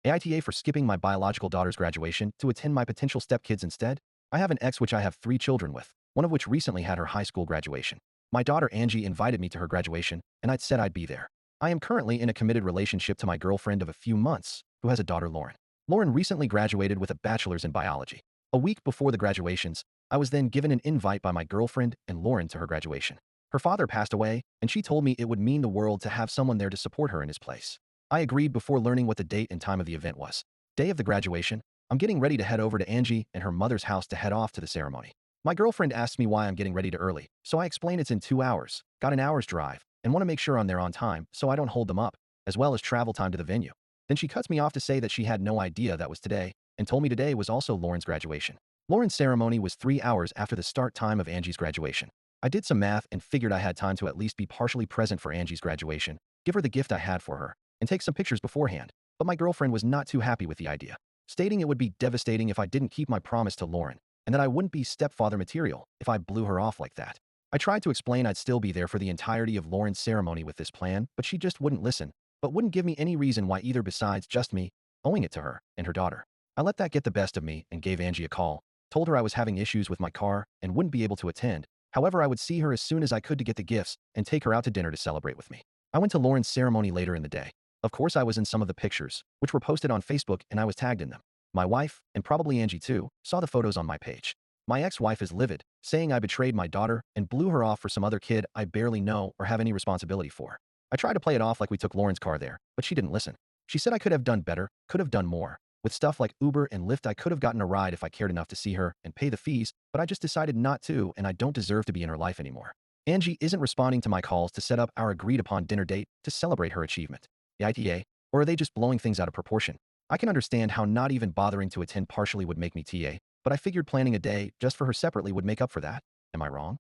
AITA for skipping my biological daughter's graduation to attend my potential stepkids instead? I have an ex which I have 3 children with, one of which recently had her high school graduation. My daughter Angie invited me to her graduation, and I'd said I'd be there. I am currently in a committed relationship to my girlfriend of a few months, who has a daughter Lauren. Lauren recently graduated with a bachelor's in biology. A week before the graduations, I was then given an invite by my girlfriend and Lauren to her graduation. Her father passed away, and she told me it would mean the world to have someone there to support her in his place. I agreed before learning what the date and time of the event was. Day of the graduation, I'm getting ready to head over to Angie and her mother's house to head off to the ceremony. My girlfriend asks me why I'm getting ready to early, so I explain it's in 2 hours, got an hour's drive, and want to make sure I'm there on time so I don't hold them up, as well as travel time to the venue. Then she cuts me off to say that she had no idea that was today, and told me today was also Lauren's graduation. Lauren's ceremony was 3 hours after the start time of Angie's graduation. I did some math and figured I had time to at least be partially present for Angie's graduation, give her the gift I had for her, and take some pictures beforehand. But my girlfriend was not too happy with the idea, stating it would be devastating if I didn't keep my promise to Lauren, and that I wouldn't be stepfather material if I blew her off like that. I tried to explain I'd still be there for the entirety of Lauren's ceremony with this plan, but she just wouldn't listen, but wouldn't give me any reason why either besides just me owing it to her and her daughter. I let that get the best of me and gave Angie a call, told her I was having issues with my car and wouldn't be able to attend. However, I would see her as soon as I could to get the gifts and take her out to dinner to celebrate with me. I went to Lauren's ceremony later in the day. Of course, I was in some of the pictures, which were posted on Facebook, and I was tagged in them. My wife, and probably Angie too, saw the photos on my page. My ex-wife is livid, saying I betrayed my daughter and blew her off for some other kid I barely know or have any responsibility for. I tried to play it off like we took Lauren's car there, but she didn't listen. She said I could have done better, could have done more. With stuff like Uber and Lyft, I could have gotten a ride if I cared enough to see her and pay the fees, but I just decided not to, and I don't deserve to be in her life anymore. Angie isn't responding to my calls to set up our agreed-upon dinner date to celebrate her achievement. The ITA? Or are they just blowing things out of proportion? I can understand how not even bothering to attend partially would make me TA, but I figured planning a day just for her separately would make up for that. Am I wrong?